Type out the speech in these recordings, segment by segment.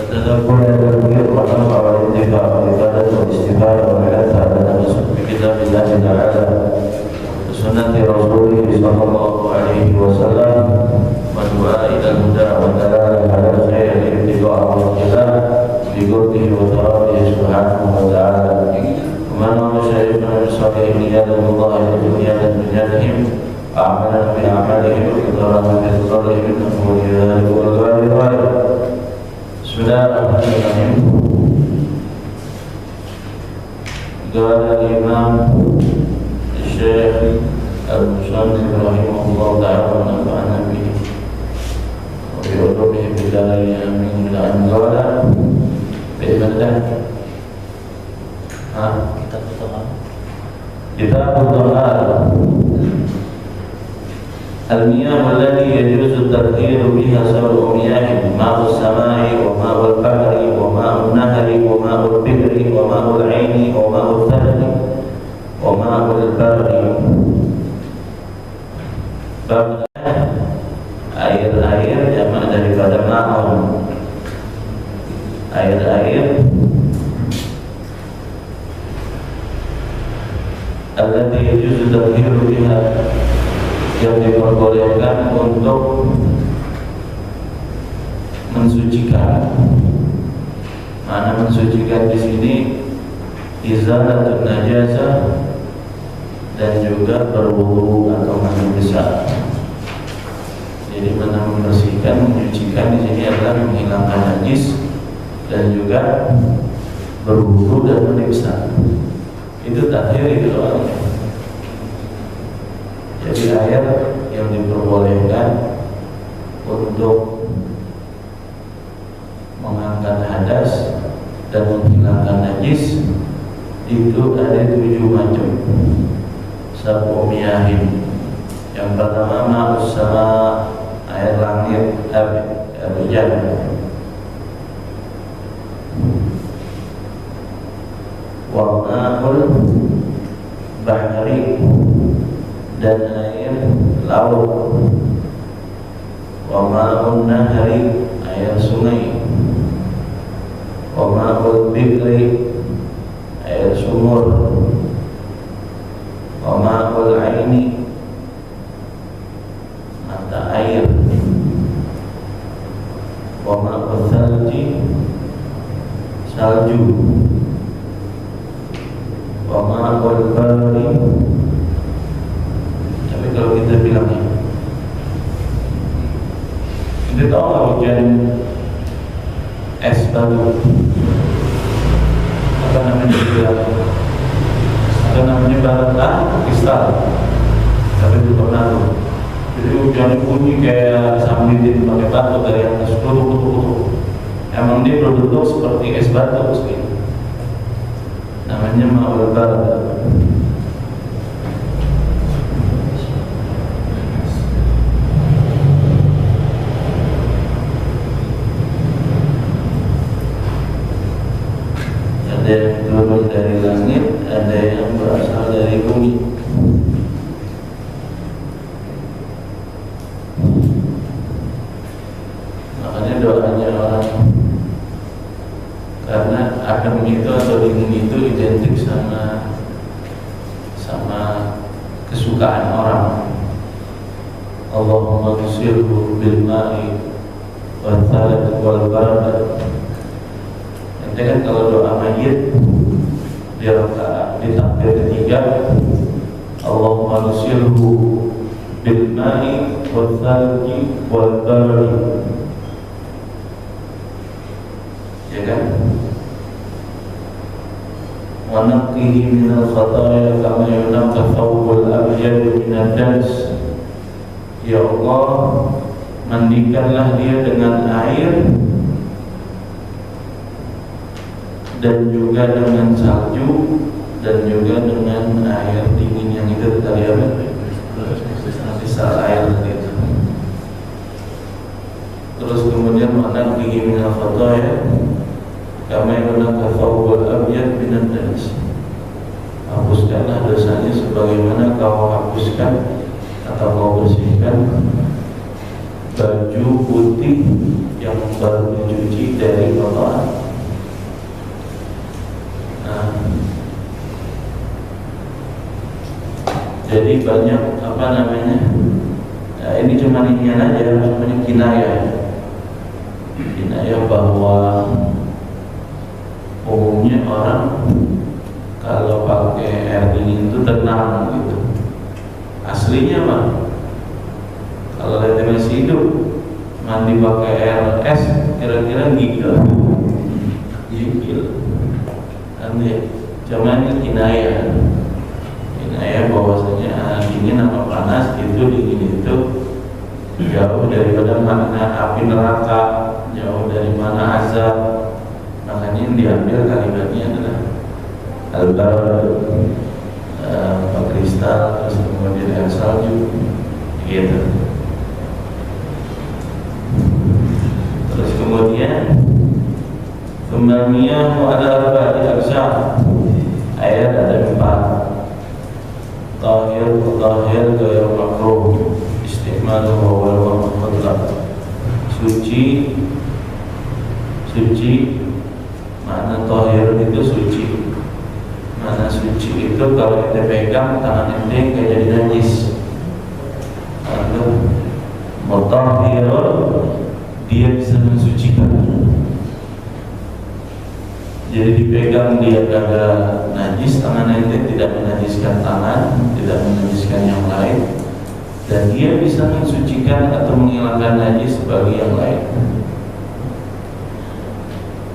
التدبر والتدبير والنفع والانتفاع والعبادة والاستفادة والعلم على نفسه بكتاب الله تعالى وسنة رسوله صلى الله عليه وسلم والدعاء إلى الهدى والدلالة على الخير الابتغاء والابتلاء بقربه وثوابه سبحانه وتعالى ومن مشايخنا بصالحهم ليدعو الله لدنيا دنياهم أعمالا بأعمالهم وإضرارا بإضرارهم إنه ولي ذلك والقادر عليه. بسم الله الرحمن الرحيم. قال الإمام الشيخ المصنف رحمه الله تعالى ونفعنا به وبعلومه بدارين آمين من قال بإذن كتاب الطهارة المياه التي يجوز التطهير بها سبع مياه: ماء السماء وماء البحر وماء النهر وماء البئر وماء العين وماء الثلج وماء البر. Bab air-air jamak daripada ma'un. Air-air allati yajuzu tathiru biha, yang diperbolehkan untuk mensucikan. Mana mensucikan di sini izalatun najasah dan juga berwudu atau mandi besar. Jadi mana membersihkan, menyucikan di sini adalah menghilangkan najis dan juga berwudu dan mandi besar. Itu tathir itu doanya. Jadi air yang diperbolehkan untuk mengangkat hadas dan menghilangkan najis itu ada 7 macam. Sab'u miyahin. Yang pertama ma'us sama, air langit, air hujan. Wa ma'ul bahari, dan air laut. Wa ma'un nahari, air sungai. Wa ma'ul bikri, air sumur. Wa ma'ul aini, mata air. Wa ma'ul thalji, salju. Wa ma'ul bari, kalau kita bilangnya kita tahu nggak hujan es batu apa namanya batu kristal, tapi itu pernah tuh. Jadi hujannya bunyi kayak sambitin pakai batu dari atas tutup. Emang dia berbentuk seperti es batu seperti namanya ma'ul bari. Ada yang turun dari langit, ada yang berasal dari bumi. Makanya doanya orang, karena adem itu atau dingin itu identik sama kesukaan orang. Allahumma ghsilhu bil ma'i wal thalj wal barad. Nanti kan kalau doa mayit di rakaat di takbir ketiga, Allahumma ghsilhu bil ma'i wal thalji wal barri, ya kan? Wa naqqihi min al khataaya kama yunqqa thawbul abyad min ad-dans. Ya Allah, mandikanlah dia dengan air dan juga dengan salju dan juga dengan air dingin yang itu tadi apa? Kristal air itu. Terus kemudian mana gigi minal khotoya kama yunqqa thawbul abyad min ad-dans. Hapuskanlah dosanya sebagaimana kau hapuskan atau kau bersihkan baju putih yang baru dicuci dari kotoran. Jadi banyak ini cuma inian aja, namanya kinayah bahwa umumnya orang kalau pakai air dingin itu tenang gitu. Aslinya mah kalau lihat masih hidup mandi pakai air es kira-kira gigil. Nanti cuman itu kinayah bahwasanya dingin apa panas itu dingin itu jauh daripada makna api neraka, jauh dari mana azab. Makanya yang diambil kalimatnya adalah al-barad, kristal, terus kemudian air salju gitu. Terus kemudian Kemamiyah ada arba'ati aqsam. Ayat ada 4. Tahir gaya makruh, istimaluhu wal mutlaq. Suci, mana tahir itu suci. Mana suci itu kalau kita pegang tangan ente kayak jadi najis. Lalu mutahhirun, dia bisa mensucikan. Jadi dipegang dia kagak najis, tangan ente tidak menajiskan tangan, tidak menajiskan yang lain, dan dia bisa mensucikan atau menghilangkan najis bagi yang lain.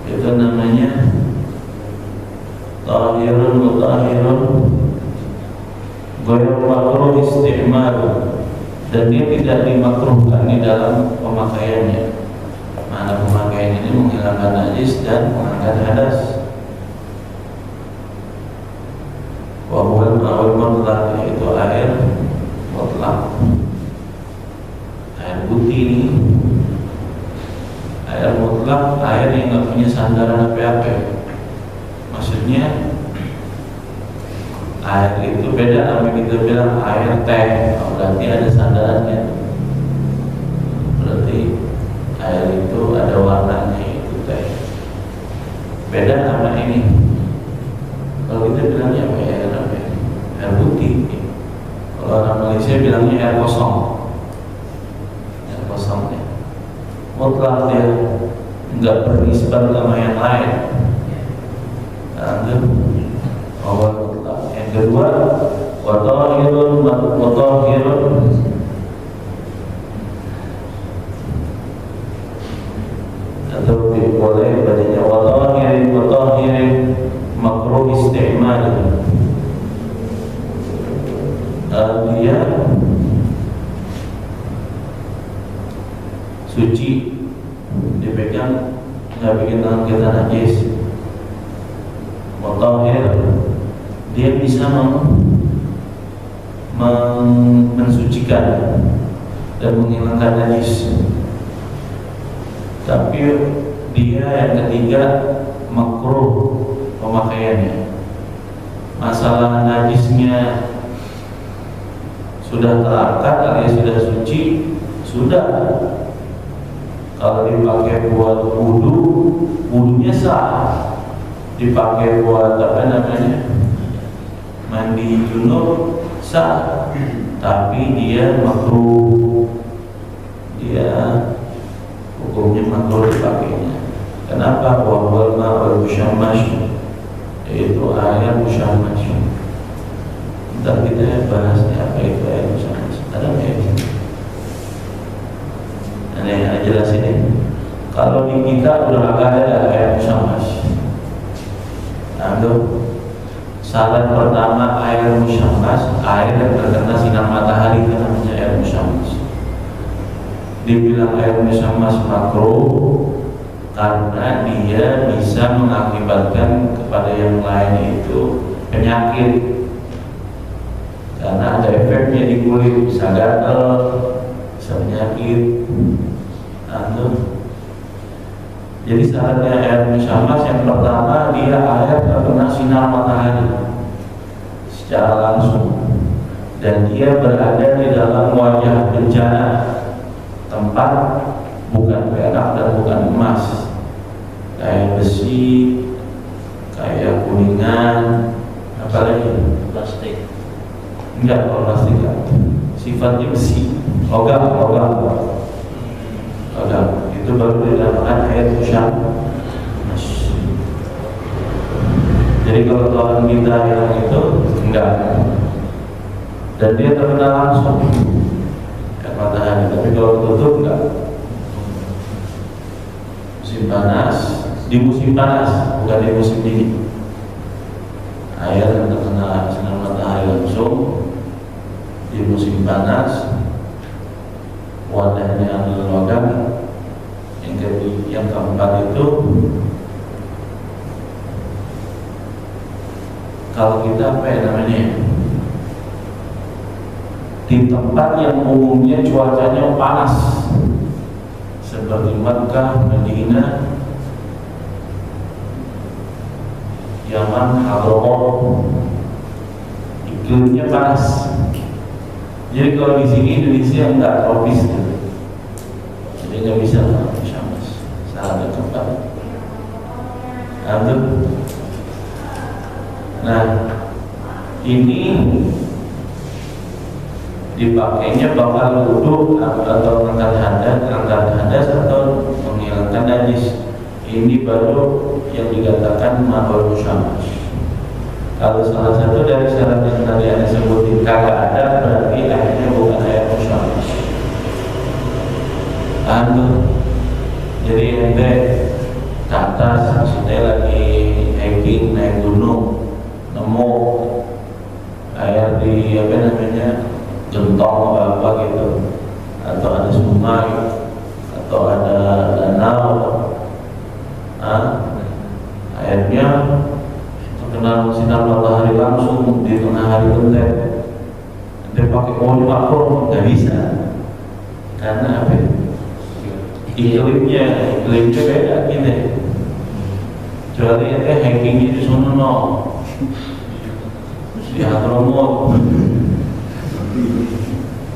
Itu namanya tahirun mutahhirun ghairu makruh isti'malu, dan dia tidak dimakruhkan di dalam pemakaiannya. Mana pemakaian ini menghilangkan najis dan mengangkat hadas. Wa huwa al-ma'ul mutlaq, yaitu air mutlaq, air putih ini. Air mutlak, air yang nggak punya sandaran apa-apa. Maksudnya air itu beda sama kita bilang air teh, berarti ada sandarannya. Berarti air itu ada warnanya, itu teh. Beda sama ini. Kalau kita bilangnya apa ya? Air putih. Kalau orang Malaysia bilangnya air kosong. Air kosong ya. Mutlak dia enggak berisbat sama yang lain. Anggap awal mutlak. Yang kedua, watahirun atau boleh bacanya watahirin makruh isti'mal. Dia suci, dipegang nggak bikin tangan kita najis. Mutahhir, dia bisa mensucikan dan menghilangkan najis. Tapi dia yang ketiga makruh pemakaiannya. Masalah najisnya sudah terangkat alias sudah suci, sudah. Kalau dipakai buat wudunya sah. Dipakai buat mandi junub sah. Tapi dia makruh. Dia hukumnya makruh dipakainya. Kenapa? Wa huwal ma'ul musyammash, yaitu air musyammash. Ntar kita bahasnya apa itu air musyammash. Ada nggak ya? Yang jelas ini, kalau di kita udah agak ada air musyammash. Lalu syarat pertama air musyammash, air yang terkena sinar matahari, itu namanya air musyammash. Dibilang air musyammash makruh karena dia bisa mengakibatkan kepada yang lain itu penyakit, karena ada efeknya di kulit, bisa gatal, bisa penyakit. Jadi syaratnya air musyammash yang pertama, dia air terkena sinar matahari secara langsung, dan dia berada di dalam wajah bencana, tempat bukan perak dan bukan emas, kayak besi, kayak kuningan, apalagi plastik. enggak, kalau plastik enggak. Sifatnya besi, logam itu baru dinamakan air musyammas. Jadi kalau Tuhan kita yang itu enggak, dan dia terkena langsung ke matahari. Tapi kalau tutup enggak. Musim panas, di musim panas bukan di musim dingin, air yang terkena sinar matahari langsung. Di musim panas wadahnya adalah logam. Yang keempat itu, kalau kita apa ya namanya, di tempat yang umumnya cuacanya panas seperti Makkah, Madinah, Yaman, Hadramaut, iklimnya panas. Jadi kalau di sini Indonesia enggak tropis gitu. Jadi nggak bisa musyammas, salah tempat. Nah, ini dipakainya bakal wudhu atau angkat hadas atau menghilangkan najis. Ini baru yang dikatakan ma'ul musyammas. Kalau salah satu dari syarat yang tadi Anda sebutin kagak ada, berarti airnya bukan air musyammas. Jadi ente ke atas, maksudnya lagi hiking naik gunung, nemu air di apa namanya gentong apa gitu, atau ada sungai, atau ada danau, airnya terkena sinar matahari langsung di tengah hari gentet, ente pakai oli vapor nggak bisa, karena apa? Iklimnya beda gitu. Kecuali ente hikingnya di sono no, di Hadramaut.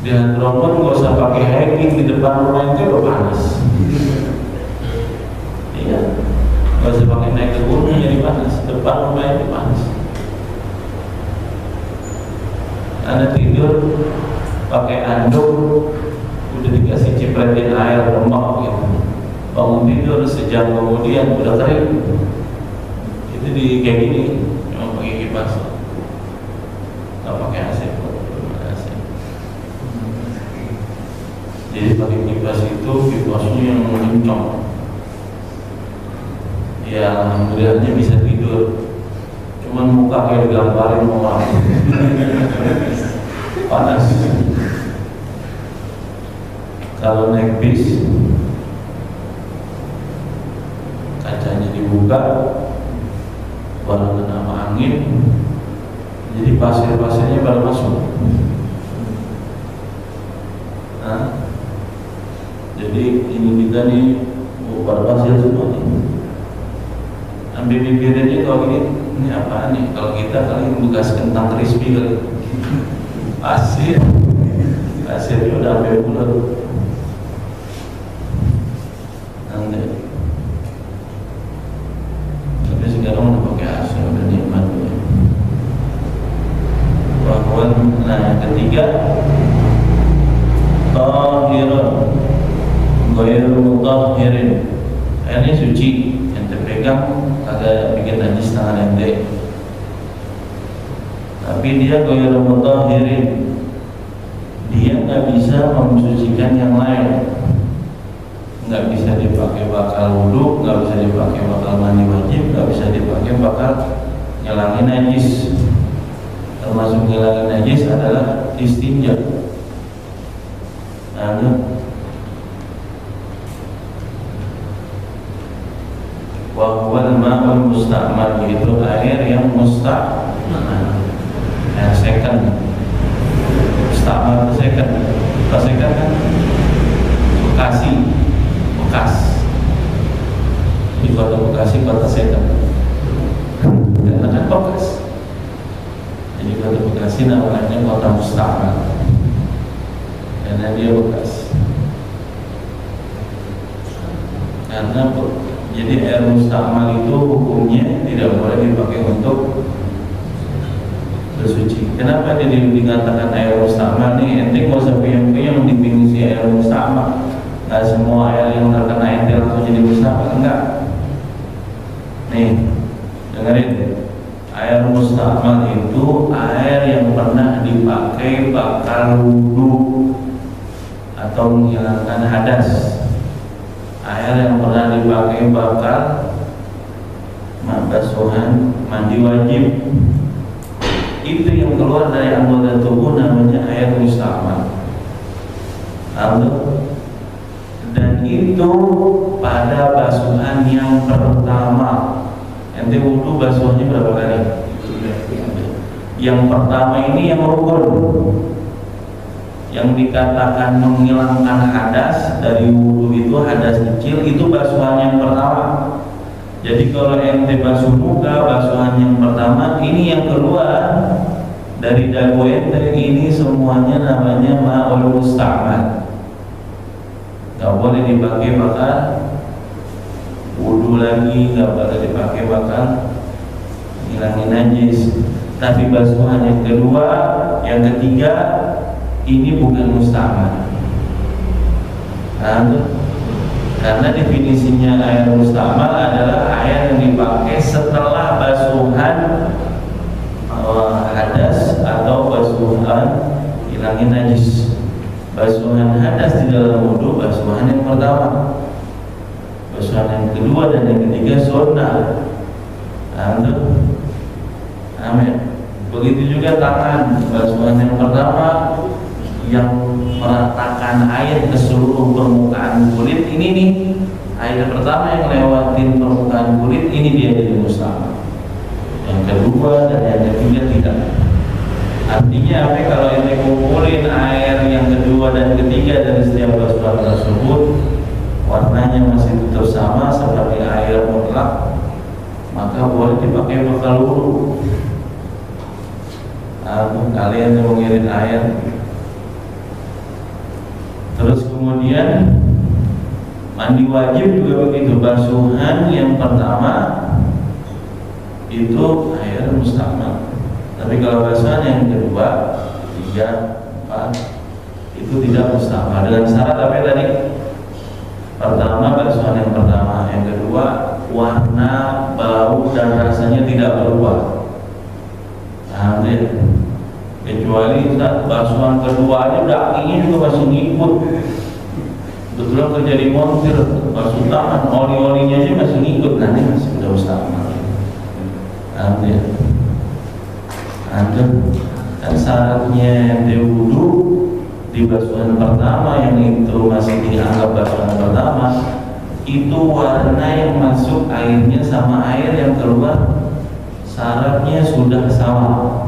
Di Hadramaut nggak usah pakai hiking, di depan rumah itu udah panas. Iya, nggak usah pakai naik ke gunung jadi panas, depan rumah itu panas. Anda tidur pakai anduk, udah dikasih cipratin air remuk gitu, bangun tidur sejam kemudian udah kering. Itu di kayak gini, cuma pakai kipas, nggak pakai AC. Jadi pakai kipas itu kipasnya yang kencang. Ya alhamdulillahnya bisa tidur. Cuman muka kayak digambarin orang. Panas. Kalau naik bis, kacanya dibuka, baru kena sama angin, jadi pasir-pasirnya baru masuk. Jadi ini kita nih baru pasir semua nih. Ambil bibirnya kalau ini apaan nih? Kalau kita kali bekas kentang crispy kali. Pasirnya udah sampai bulat. Tapi sekarang udah pakai AC, udah nikmat ya. Nah, ketiga, tahirun ghairu mutahhirin. Ini suci, yang terpegang agak bikin najis tangan ente. Tapi dia ghairu mutahhirin, dia nggak bisa mensucikan yang lain. Nggak bisa dipakai bakal wudhu, nggak bisa dipakai bakal mandi wajib, nggak bisa dipakai bakal ngilangin najis. Termasuk ngilangin najis adalah istinja. Wahwal ma'ul musta'mal, yaitu air yang musta'mal, air second. Musta'mal itu second. Kalau second kan bekas. Di kota Bekasi kota second, karena kan bekas. Jadi kota Bekasi namanya kota musta'mal karena dia bekas. Karena Jadi air mustamal itu hukumnya tidak boleh dipakai untuk bersuci. Kenapa dia dikatakan air mustamal nih? Ente nggak usah puyeng-puyeng definisi air mustamal. Nggak semua air yang terkena ente langsung jadi mustamal, enggak. Nih, dengerin. Air mustamal itu air yang pernah dipakai bakal wudu atau menghilangkan hadas. Air yang pernah dipakai bakal basuhan mandi wajib. Itu yang keluar dari anggota tubuh namanya air mustamal. Dan itu pada basuhan yang pertama. Ente wudu basuhannya berapa kali? Yang pertama ini yang rukun, yang dikatakan menghilangkan hadas dari wudu itu hadas kecil, itu basuhan yang pertama. Jadi kalau ente basuh muka, basuhan yang pertama, ini yang keluar dari dagu ente, ini semuanya namanya ma'ul musta'mal. Gak boleh dipakai bakal wudu lagi, gak boleh dipakai bakal ngilangin najis. Tapi basuhan yang kedua, yang ketiga, ini bukan musta'mal. Karena definisinya air musta'mal adalah air yang dipakai setelah basuhan hadas atau basuhan hilangin najis. Basuhan hadas di dalam wudu basuhan yang pertama. Basuhan yang kedua dan yang ketiga sunnah. Amin. Begitu juga tangan, basuhan yang pertama yang meratakan air ke seluruh permukaan kulit, ini nih air pertama yang lewatin permukaan kulit, ini dia jadi musta'mal. Yang kedua dan yang ketiga tidak. Artinya apa? Kalau ente kumpulin air yang kedua dan ketiga dari setiap basuhan tersebut, warnanya masih tetap sama seperti air mutlak, maka boleh dipakai bekal wudu. Kalian yang mengirit air. Terus kemudian mandi wajib juga begitu. Basuhan yang pertama itu air musta'mal. Tapi kalau basuhan yang kedua, 3, 4 itu tidak musta'mal. Dengan syarat apa tadi? Pertama basuhan yang pertama, yang kedua warna, bau dan rasanya tidak berubah. Kecuali basuhan keduanya dagingnya juga masih ngikut. Betulan kerja di montir, basuh tangan, oli-olinya aja masih ngikut. Nah ini masih udah musta'mal. Dan syaratnya ente wudu di basuhan pertama yang itu masih dianggap basuhan pertama, itu warna yang masuk airnya sama air yang keluar syaratnya sudah sama.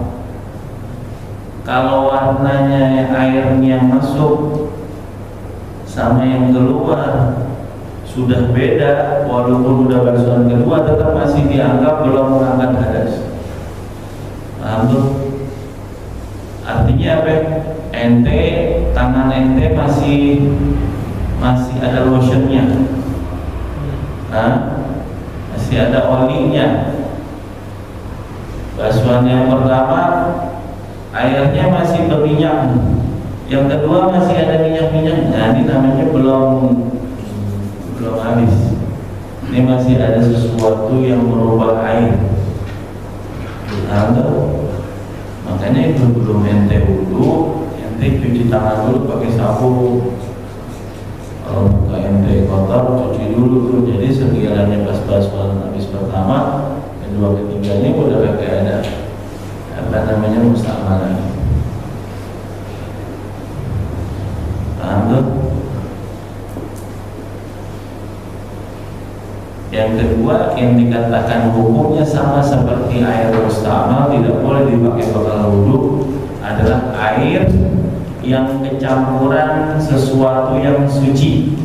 Kalau warnanya airnya masuk sama yang keluar sudah beda, walaupun udah basuhan kedua tetap masih dianggap belum mengangkat hadas. Artinya apa? Ente, tangan ente masih ada lotionnya, masih ada olinya. Basuhan yang pertama airnya masih berminyak, yang kedua masih ada minyak-minyak. Nah ini namanya belum habis. Ini masih ada sesuatu yang merubah air. Makanya itu belum ente wudu, ente cuci tangan dulu pakai sabun. Kalau muka ente kotor, cuci dulu tuh. Jadi sekiranya pas basuhan habis pertama, kedua, ketiganya udah kayak ada apa namanya musta'mal. Yang kedua yang dikatakan hukumnya sama seperti air musta'mal, tidak boleh dipakai bekal wudu, adalah air yang kecampuran sesuatu yang suci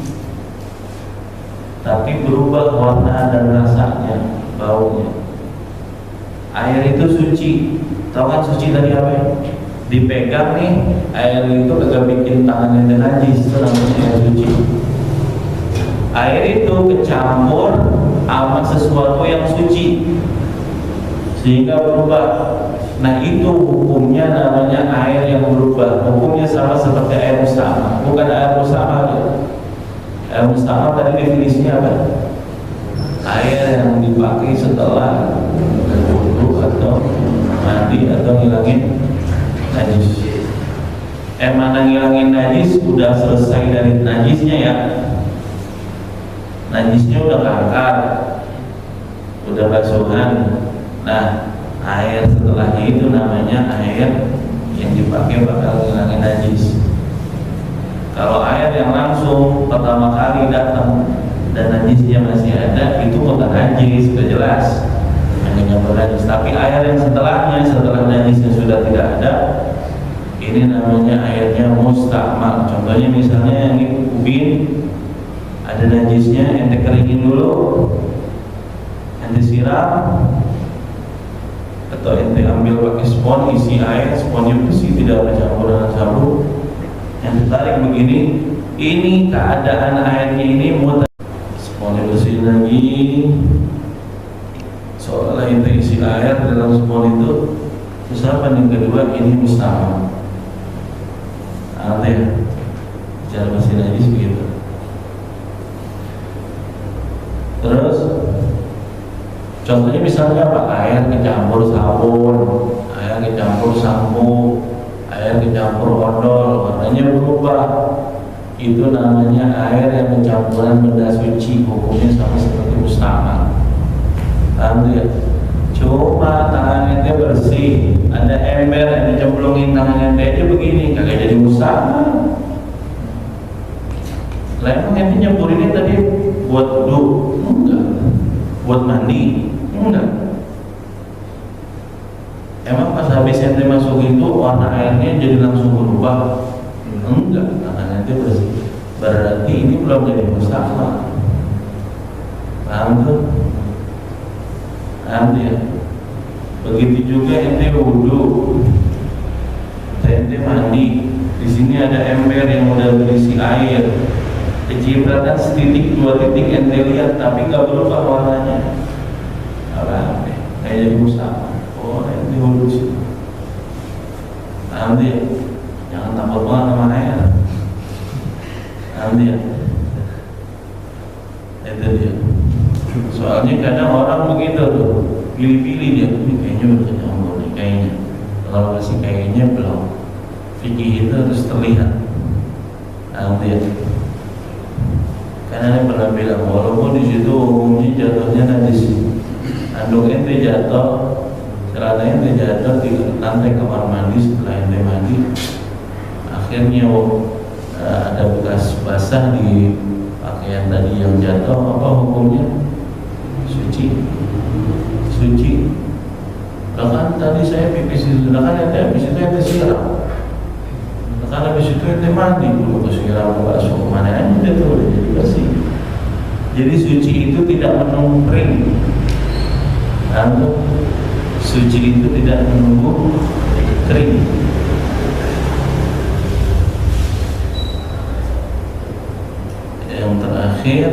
tapi berubah warna dan rasanya, baunya. Air itu suci, tahu kan suci tadi apa? Dipegang nih, air itu agak bikin tangannya najis, itu namanya air suci. Air itu kecampur sama sesuatu yang suci sehingga berubah. Nah itu hukumnya namanya air yang berubah. Hukumnya sama seperti air musta'mal. Bukan air musta'mal ya. Air musta'mal tadi definisinya apa? Air yang dipakai setelah wudu atau mandi atau ngilangin najis. Mana ngilangin najis udah selesai dari najisnya ya. Najisnya udah kangkar, udah basuhan. Nah, air setelahnya itu namanya air yang dipakai bakal ngilangin najis. Kalau air yang langsung pertama kali datang dan najisnya masih ada, itu bukan najis, sudah jelas hanya najis. Tapi air yang setelahnya, setelah najisnya sudah tidak ada, ini namanya airnya musta'mal. Contohnya misalnya ini ubin, ada najisnya, ente keringin dulu, ente siram, atau ente ambil pakai spon, isi air, sponnya bersih, tidak bercampur dengan sabun, ente tarik begini, ini keadaan airnya ini muat, sponnya bersih lagi, seolah ente isi air dalam spon itu. Terus apa yang kedua? Ini musta'mal. Ada ya, cara bersih najis begitu. Terus contohnya misalnya apa? Air kecampur sabun, air kecampur sampo, air kecampur odol, warnanya berubah. Itu namanya air yang pencampuran benda suci. Hukumnya sama seperti musta'mal. Paham ya? Cuma tangan ente bersih, ada ember yang dicemplungin tangan ente aja begini, kagak jadi musta'mal. Lah emang ente nyempurinnya tadi buat wudu? Enggak. Buat mandi? Enggak. Emang pas habis ente masuk itu warna airnya jadi langsung berubah? Enggak, tangan ente bersih. Berarti ini belum jadi musta'mal. Paham tuh? Paham ya? Begitu juga ente wudu, ente mandi. Di sini ada ember yang udah berisi air. Kecipratan setitik dua titik ente lihat, tapi nggak berubah warnanya. Apa? Kayak jadi musta'mal. Oh, ente wudu sih. Paham ya? Jangan takut banget sama air. Paham ya? Itu dia. Soalnya kadang orang begitu tuh, pilih-pilih dia, ini kayaknya udah kecampur nih kayaknya. Kalau masih kayaknya belum. Fikih itu harus terlihat. Paham ya? Karena ini pernah bilang, walaupun di situ umumnya jatuhnya najis, anduk ente jatuh, celana ente jatuh di lantai kamar mandi setelah ente mandi, akhirnya ada bekas basah di pakaian tadi yang jatuh, apa hukumnya? Suci. Bahkan tadi saya pipis itu, bahkan ente habis itu ente siram. Karena habis itu ente mandi dulu ke siram bakso kemana aja itu udah jadi bersih. Jadi suci itu tidak menunggu kering. Suci itu tidak menunggu kering. Yang terakhir,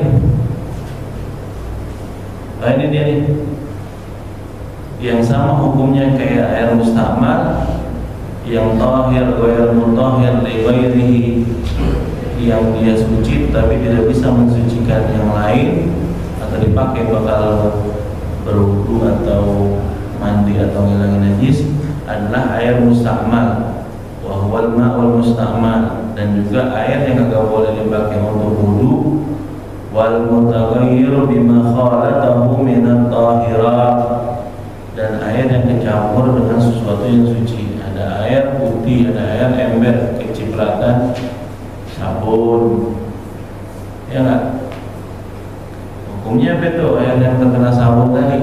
ini dia nih, yang sama hukumnya kayak air musta'mal, yang tahir ghair mutahhir li ghairihi, yang dia suci tapi tidak bisa mensucikan yang lain atau dipakai bakal berwudu atau mandi atau ngilangin najis, adalah air musta'mal. Wa huwal ma'ul musta'mal, dan juga air yang enggak boleh dipakai untuk wudu. Wal mutaghayyir bima khalatahu minat tahirat, dan air yang kecampur dengan sesuatu yang suci. Ada air putih, ada air ember, kecipratan sabun, ya enggak? Hukumnya apa itu? Air yang terkena sabun tadi,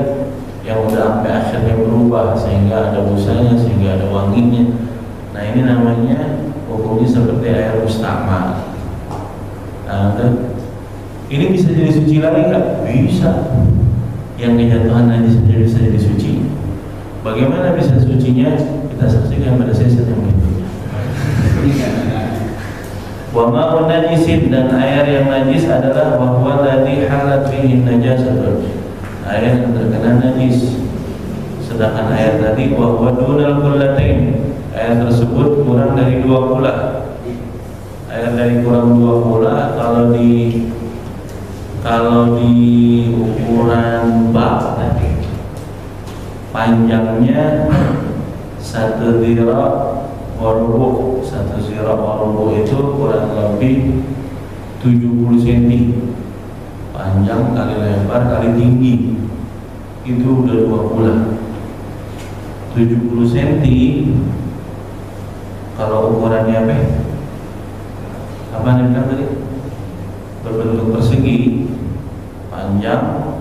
yang udah sampai akhirnya berubah sehingga ada busanya, sehingga ada wanginya. Nah ini namanya hukumnya seperti air musta'mal. Nah, ini bisa jadi suci lagi nggak? Bisa. Yang kejatuhan najis saja bisa jadi suci. Bagaimana bisa sucinya? Kita saksikan pada sesi yang berikutnya. Wa ma'un najisin, dan air yang najis adalah bahwa ladzi halat fihi najasatun, air yang terkena najis. Sedangkan air tadi bahwa dunal kullatain, air tersebut kurang dari 2 kula. Air dari kurang 2 kula kalau di ukuran bak tadi panjangnya 1 dhira' warubu. 1 dhira' warubu itu kurang lebih 70 cm, panjang kali lebar kali tinggi, itu udah 2 kula. 70 cm kalau ukurannya apa nih bilang tadi, berbentuk persegi, panjang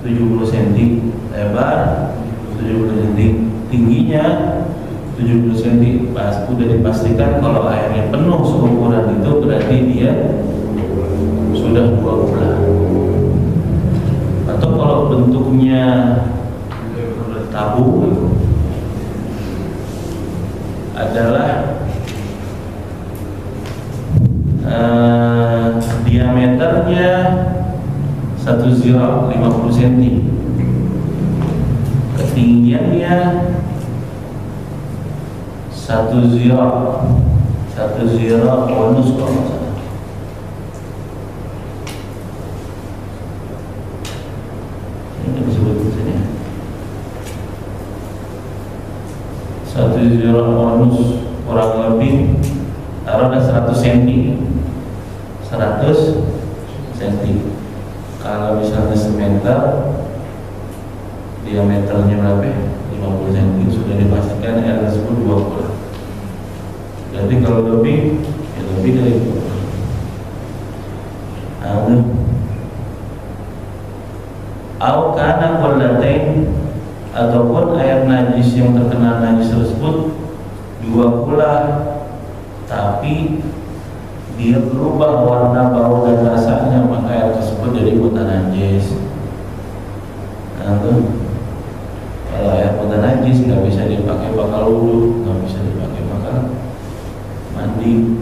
70 cm, lebar 70 cm, tingginya 70 cm. Pas udah dipastikan kalau airnya penuh seukuran itu berarti dia sudah 2 kula. Atau kalau bentuknya tabung adalah diameternya 1 zira' 50 cm, ketinggiannya 1 zira' onus kalau nggak salah. Ini disebut di sini 1 zira' onus, kurang lebih taruhlah 100 cm. 100 cm. Kalau misalnya semeter, diameternya berapa? 50 cm. Sudah dipastikan air tersebut 2 kula. Jadi kalau lebih, ya lebih dari 2 kula. Au kana kullatain, ataupun air najis yang terkena najis tersebut 2 kula, tapi dia berubah warna, bau dan rasanya, maka air tersebut jadi mutanajis. Nah, tuh kalau air mutanajis nggak bisa dipakai bakal wudu, nggak bisa dipakai bakal mandi.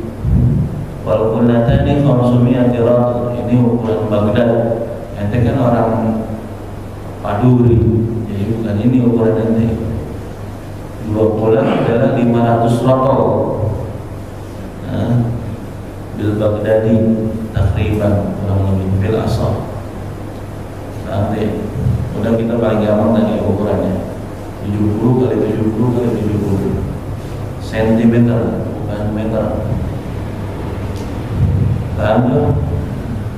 Walaupun tadi konsumsi antirat, ini ukuran Baghdad. Ente kan orang Paduri, jadi bukan ini ukuran ente. 2 kula adalah 500 rotol. Nah, bil Baghdadi takriban kurang lebih bil asal. Nanti udah kita paling gampang tadi ukurannya 70 kali 70 kali 70 cm, bukan meter. Lalu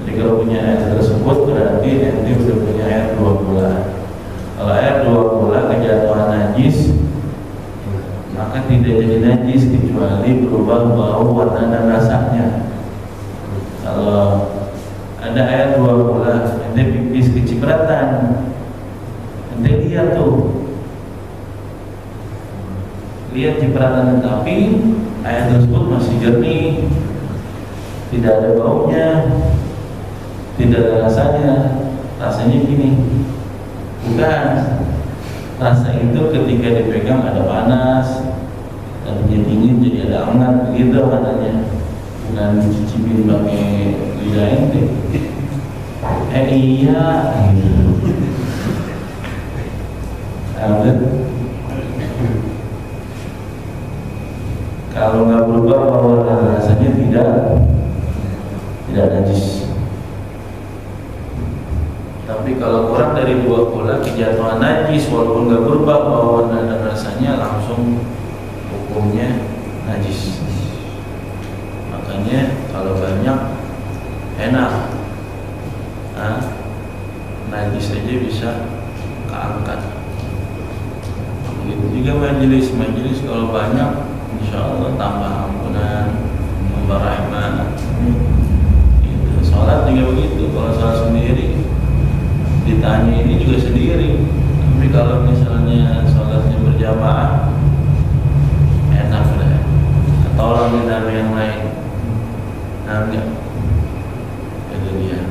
jadi kalau punya air tersebut berarti nanti udah punya air 2 kula. Kalau air 2 kula kejatuhan najis, maka tidak jadi najis kecuali berubah bau, warna dan rasanya. Kalau ada air 2 kula, ente pipis kecipratan, ente lihat tuh, lihat cipratan, tapi air tersebut masih jernih, tidak ada baunya, tidak ada rasanya. Rasanya gini, bukan, rasa itu ketika dipegang ada panas, tadinya dingin jadi ada hangat, begitu katanya. Bukan dicicipin pakai lidah ente. Iya gitu. Kalau nggak berubah bahwa rasanya tidak najis. Tapi kalau kurang dari 2 kula kejatuhan najis, walaupun nggak berubah bahwa dan rasanya, langsung hukumnya najis. Makanya kalau banyak enak, najis aja bisa keangkat. Begitu juga majelis kalau banyak, insya Allah tambah ampunan, tambah rahmat. Gitu. Sholat juga begitu. Kalau sholat sendiri ditanya ini juga sendiri. Tapi kalau misalnya sholatnya berjamaah, enak udah. Tolong ditanya yang lain. Enggak. Itu dia.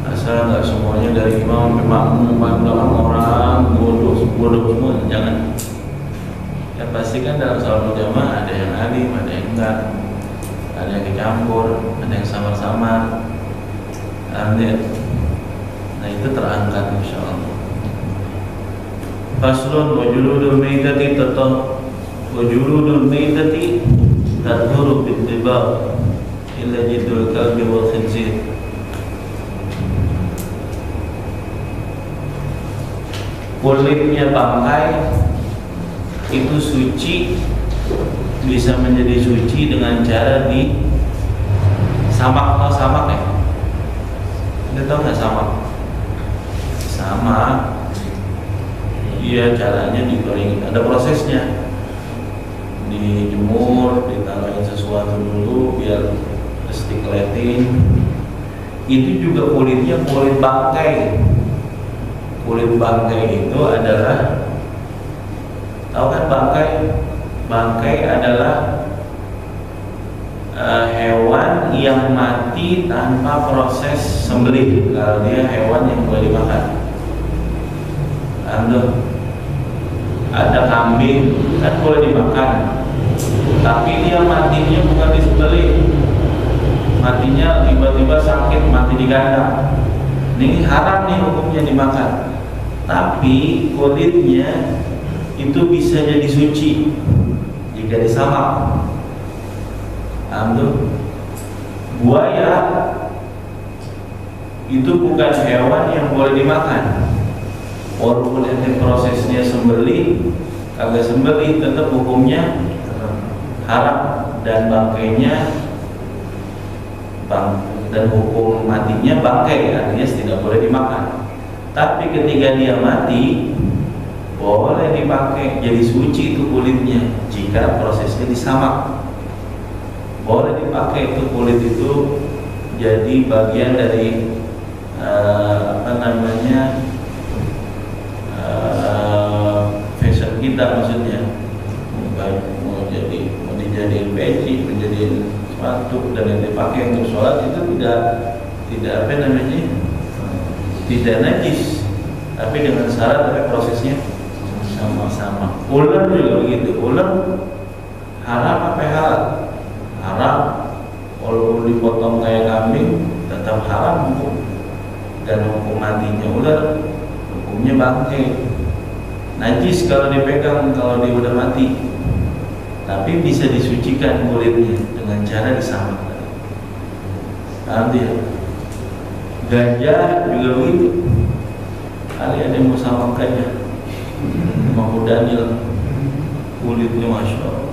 Asal nggak semuanya dari imam sampai makmum, belakang orang bodoh semua, jangan. Ya pasti kan dalam sholat berjamaah ada yang alim, ada yang enggak. ada yang kecampur, ada yang samar-samar. Nah itu terangkat insyaallah. Faslun wa juludul maitati tadhuru bittibaq illa jidul kalbi wal khinzir. Kulitnya bangkai itu suci, bisa menjadi suci dengan cara disamak. Tahu samak ya? Anda tahu nggak samak? Samak, iya caranya digoreng, ada prosesnya, dijemur, ditaruhin sesuatu dulu biar stikletin. Itu juga kulitnya kulit bangkai. Kulit bangkai itu adalah, tahu kan bangkai? Bangkai adalah hewan yang mati tanpa proses sembelih. Kalau dia hewan yang boleh dimakan. Ada kambing kan boleh dimakan, tapi dia matinya bukan disembelih. Matinya tiba-tiba sakit, mati di kandang. Ini haram nih hukumnya dimakan. Tapi kulitnya itu bisa jadi suci jika disamak. Buaya itu bukan hewan yang boleh dimakan. Walaupun nanti prosesnya sembelih, kagak sembelih, tetap hukumnya haram dan bangkainya dan hukum matinya bangkai, artinya tidak boleh dimakan. Tapi ketika dia mati, boleh dipakai, jadi suci itu kulitnya jika prosesnya disamak. Boleh dipakai itu kulit itu jadi bagian dari fashion kita, maksudnya mau dijadiin peci, menjadiin sepatu dan yang dipakai untuk sholat itu tidak tidak najis, tapi dengan syarat tapi prosesnya sama-sama. Ular juga begitu. Ular haram apa halal? Haram. Walaupun dipotong kayak kambing tetap haram hukum. Dan hukum matinya ular hukumnya bangkai. Najis kalau dipegang kalau dia udah mati. Tapi bisa disucikan kulitnya dengan cara disamak. Nanti gajah juga begitu. Kali ada yang mau samak gajah, mau Daniel, kulitnya masya Allah.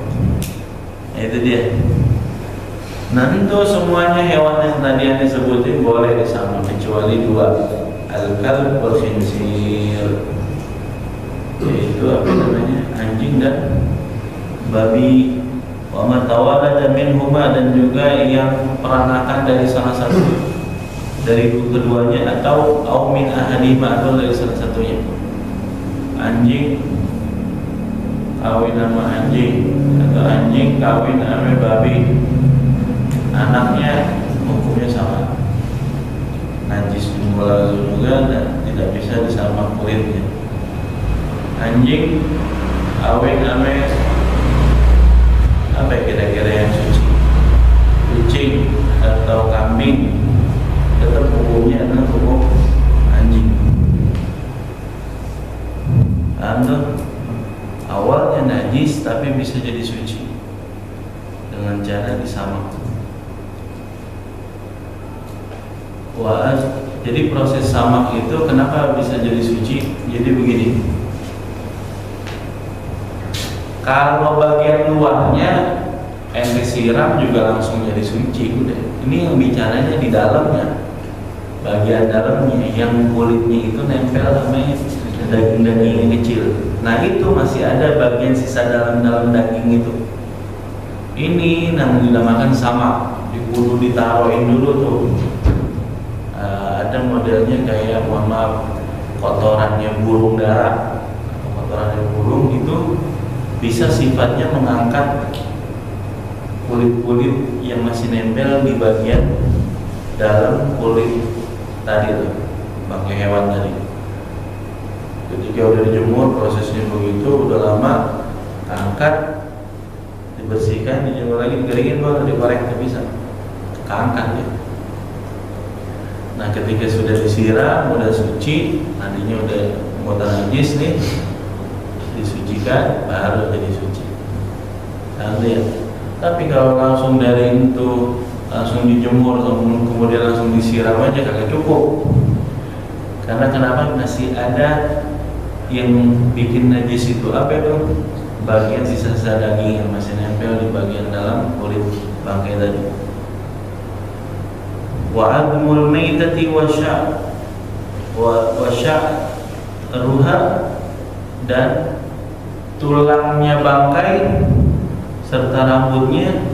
Nah, itu dia. Nanti semuanya hewan yang tadi yang disebutin boleh disamak kecuali dua, al-kalb wal khinzir, yaitu apa namanya, anjing dan babi. Wa ma tawalada minhuma, dan juga yang peranakan dari salah satu dari keduanya, atau min ahadima, atau dari salah satunya. Anjing kawin sama anjing, atau anjing kawin sama babi, anaknya hukumnya sama, najis juga dan tidak bisa disamak kulitnya. Anjing kawin sama apa kira-kira yang suci? Kucing atau kambing, tetap hukumnya adalah hukum anjing. Awalnya najis tapi bisa jadi suci dengan cara disamak. Jadi proses samak itu kenapa bisa jadi suci? Jadi begini. Kalau bagian luarnya ente siram juga langsung jadi suci udah. Ini yang bicaranya di dalamnya, bagian dalamnya yang kulitnya itu nempel sama daging-daging yang kecil. Nah itu masih ada bagian sisa dalam daging itu. Ini namanya dinamakan samak. Kudu ditaruhin dulu tuh. Ada modelnya kayak mohon maaf kotorannya burung dara, kotorannya burung itu bisa sifatnya mengangkat kulit-kulit yang masih nempel di bagian dalam kulit tadi tuh, bangkai hewan tadi. Ketika udah dijemur prosesnya begitu, udah lama angkat, dibersihkan, dijemur lagi, dikeringin, baru digoreng, itu bisa keangkat ya. Nah ketika sudah disiram, udah suci, nantinya udah muatan najis nih, disucikan, baru jadi suci. Nanti ya. Tapi kalau langsung dari itu, langsung dijemur, kemudian langsung disiram aja kagak cukup. Karena kenapa? Masih ada yang bikin najis itu apa itu? Bagian sisa-sisa daging yang masih nempel di bagian dalam kulit bangkai tadi. Wa admul maitati wa ruha, dan tulangnya bangkai serta rambutnya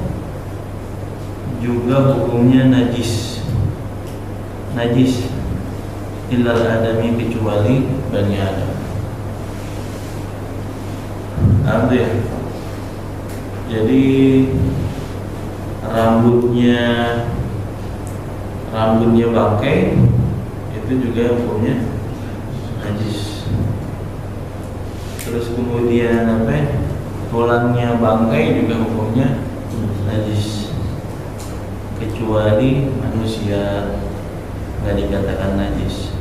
juga hukumnya najis. Najis illal adami, kecuali Bani Adam. Artinya, jadi rambutnya bangkai itu juga hukumnya najis. Terus kemudian apa? Tulangnya bangkai juga hukumnya najis, kecuali manusia nggak dikatakan najis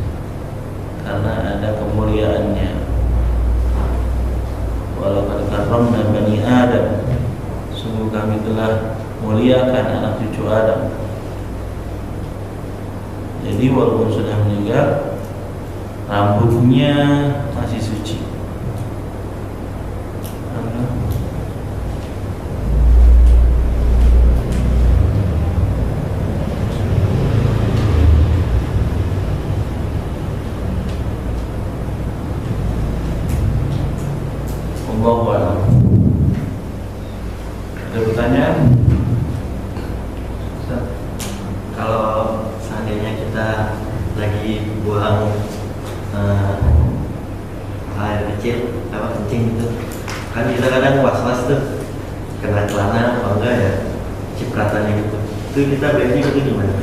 karena ada kemuliaannya. Walaupun karramna bani Adam, sungguh kami telah muliakan anak cucu Adam. Jadi walaupun sudah meninggal, rambutnya masih suci. Allahu a'lam. Ada pertanyaan? Kalau seandainya kita lagi buang air kecil, kencing gitu, kan kita kadang was-was tuh kena celana apa enggak ya, cipratannya gitu. Itu kita baiknya itu gimana?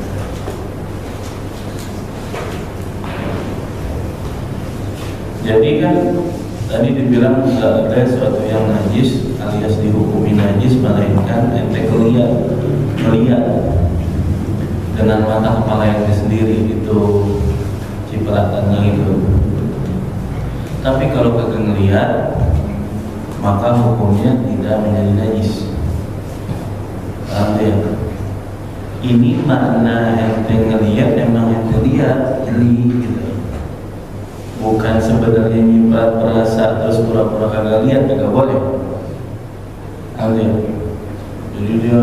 Jadi kan tadi dibilang tidak ada suatu yang najis alias dihukumi najis, melainkan ente melihat dengan mata kepala ente sendiri itu cipratannya itu. Tapi kalau kagak ngelihat, maka hukumnya tidak menjadi najis. Paham ya? Ini makna ente ngelihat, emang ente lihat, jeli gitu. Bukan sebenarnya nyiprat perasa terus pura-pura kagak lihat, kagak boleh. Ambil. Jadi dia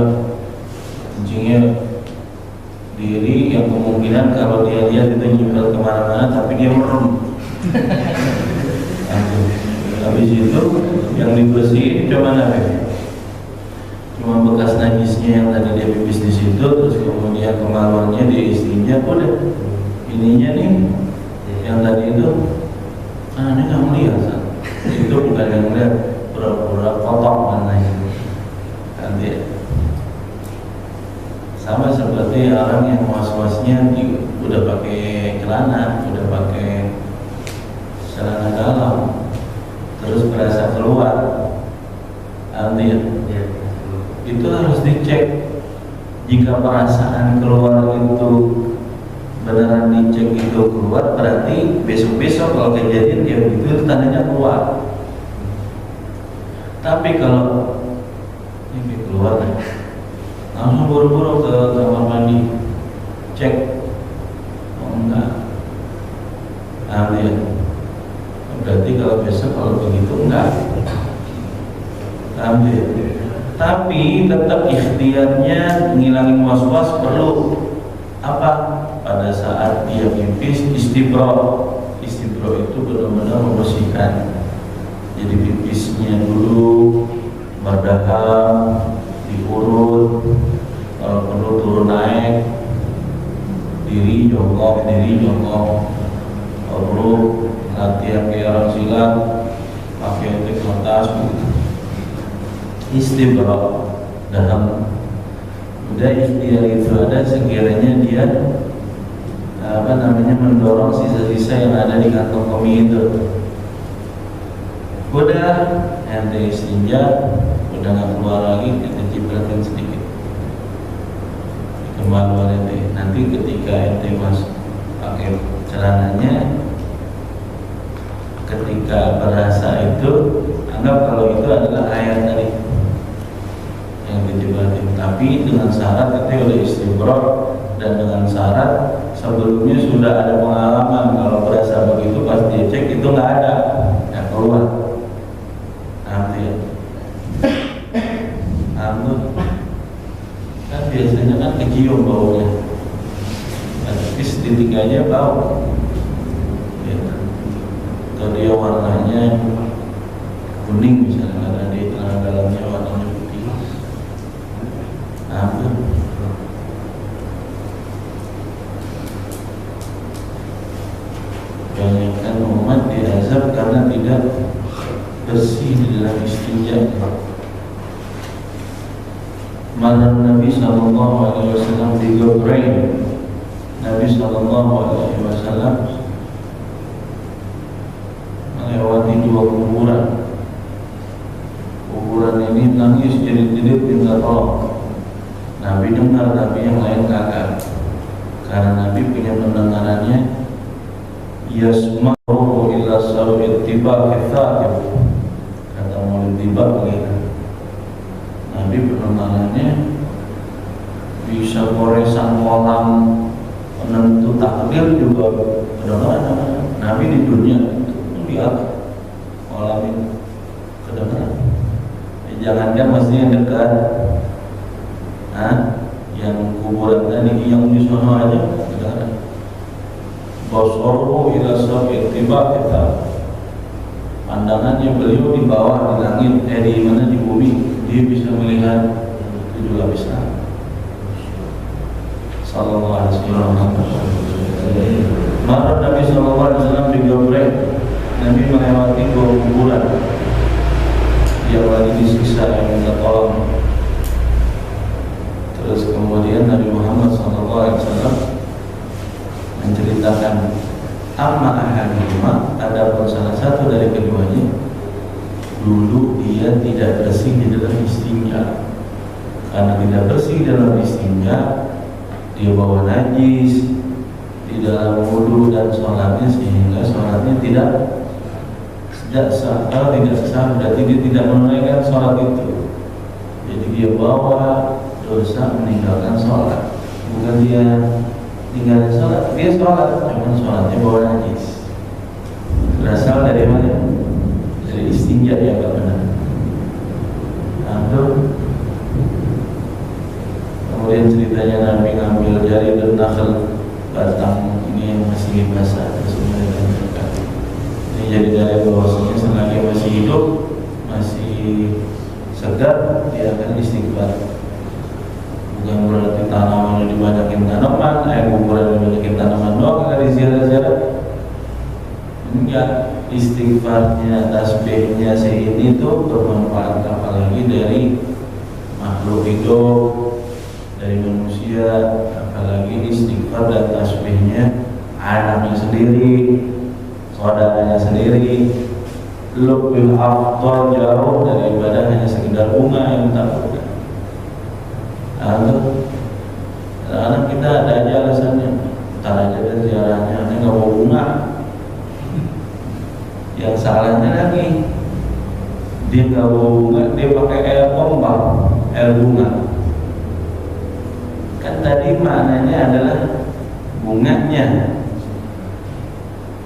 kencingnya diri yang kemungkinan kalau dia lihat itu nyiprat kemana-mana, tapi dia merem. Habis itu yang dibersihin cuma apa? Cuma bekas najisnya yang tadi dia pipis di situ, terus kemudian kemaluannya dia istinja, udah. Ininya nih yang tadi itu ini nggak melihat, itu bukan yang melihat, pura-pura kotor mananya. Nanti sama seperti orang yang was-wasnya udah pakai celana, udah pakai celana dalam, terus berasa keluar, nanti itu harus dicek. Jika perasaan keluar itu beneran dicek itu keluar, berarti besok-besok kalau kejadian dia begitu itu tandanya keluar. Tapi kalau ini keluar, langsung buru-buru ke kamar mandi cek, oh enggak, ambil. Berarti kalau besok kalau begitu enggak, ambil. Tapi tetap ikhtiarnya ngilangin was-was perlu. Apa? Pada saat dia pipis, istibro itu benar-benar membersihkan. Jadi pipisnya dulu berdaham, diurut, kalau perlu turun naik, diri jongkok, kalau perlu latihan kayak orang silat, pakai teknik atas, istibro dalam. Udah ikhtiar itu ada sekiranya dia mendorong sisa-sisa yang ada di kantong kemih itu. Udah ente istinja, udah nggak keluar lagi, kita cipratin sedikit kemaluan ente. Nanti ketika ente masuk pakai celananya, ketika berasa itu, anggap kalau itu adalah air tadi yang dicipratin. Tapi dengan syarat ente udah istibrak, dan dengan syarat sebelumnya sudah ada pengalaman kalau berasa begitu pas dia cek itu nggak ada, nggak keluar. Nanti ya, kan biasanya kan kecium baunya, tapi sedikit aja bau. Ya. Kalau dia warnanya kuning misalnya, karena di celana dalamnya warnanya putih. Banyakkan umat diazab karena tidak bersih di dalam istinja. Malam Nabi sallallahu alaihi wasallam di Gabrain. Nabi sallallahu alaihi wasallam melewati dua kuburan. Kuburan ini nangis jerit-jerit minta tolong. Nabi dengar, tapi yang lain kagak. Karena Nabi punya pendengarannya yasma'u ila sawit tiba kita, kata mulut tiba begitu. Nabi pendengarannya bisa goresan kolam penentu takdir juga kedengaran. Nabi di dunia lihat kolam ini kedengaran. Jangankan masih yang dekat, yang kuburan tadi, yang di sana aja kedengaran. Basaruhu ila sabi tiba kita, pandangannya beliau di bawah, di langit, di mana, di bumi, dia bisa melihat tujuh lapisan. Sallallahu alaihi wasallam. Maka Nabi sallallahu alaihi wasallam di Gabrain, Nabi melewati dua kuburan yang lagi disiksa, yang minta tolong. Terus kemudian Nabi Muhammad sallallahu alaihi wasallam menceritakan amma ahadihima, adapun salah satu dari keduanya dulu dia tidak bersih di dalam istinja. Karena tidak bersih dalam istinja, dia bawa najis di dalam wudu dan sholatnya, sehingga sholatnya tidak sah. Kalau tidak sah, berarti dia tidak menunaikan sholat itu. Jadi dia bawa dosa meninggalkan sholat. Bukan dia tinggal sholat, dia sholat, cuma sholatnya bawa najis. Berasal dari mana? Dari istinja, yang gak benar. Kemudian ceritanya Nabi ngambil jari dan nakal, batang ini yang masih basah, ini jadi dari bahwasanya selagi masih hidup, masih segar, dia akan istighfar. Bukan berarti tanaman dibanyakin tanaman, kuburan dibanyakin tanaman doang, dari ziarah-ziarah. Enggak, istighfarnya, tasbihnya ini tuh bermanfaat, apalagi dari makhluk hidup, dari manusia, apalagi istighfar dan tasbihnya anaknya sendiri, saudaranya sendiri, lebih afdal jauh daripada hanya sekedar bunga yang tak. Anak kita ada aja alasannya, ntar aja dan ziarahnya, aneh nggak mau bunga. Yang salahnya lagi, dia nggak mau bunga, dia pakai air pompa, air bunga. Kan tadi maknanya adalah bunganya,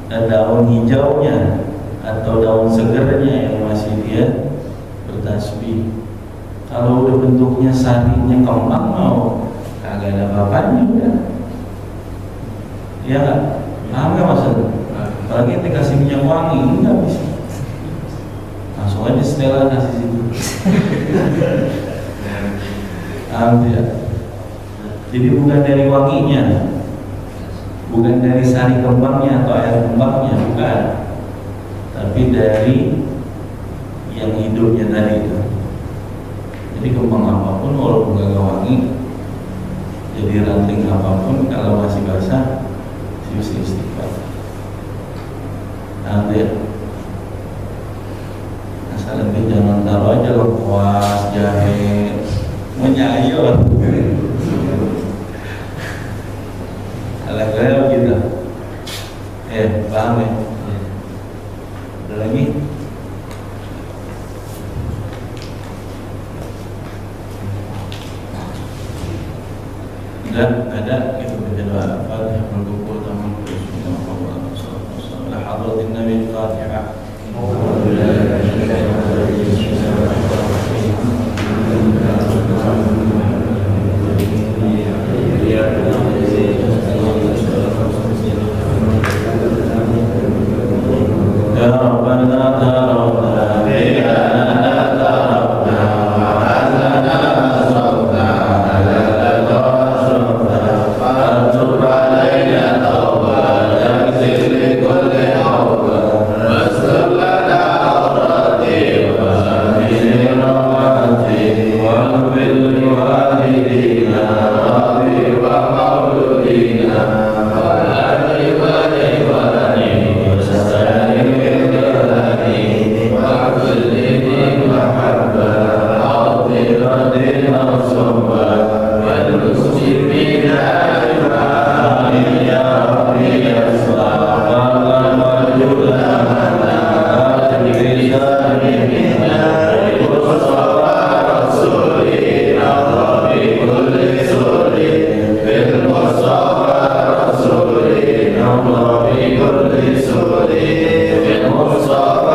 daun hijaunya atau daun segernya yang masih dia bertasbih. Kalau udah bentuknya sarinya kembang, mau kagak ada apa-apanya udah. Iya nggak? Paham nggak maksudnya? Apalagi kita kasih minyak wangi, nggak bisa. Langsung aja setelah kasih situ. Ya. Jadi bukan dari wanginya, bukan dari sari kembangnya atau air kembangnya, bukan. Tapi dari yang hidupnya tadi itu. Jadi kembang apapun walaupun gak wangi, jadi ranting apapun kalau masih basah, mesti istighfar. Nanti asal nanti jangan taruh aja lepas Paham ya? Ada lagi? Ada kita baca doa Al-Fatihah berkumpul tamu Bismillahirrahmanirrahim. Hadratin Nabi Al-Fatihah. Allah bi kulli suri bil Mustafa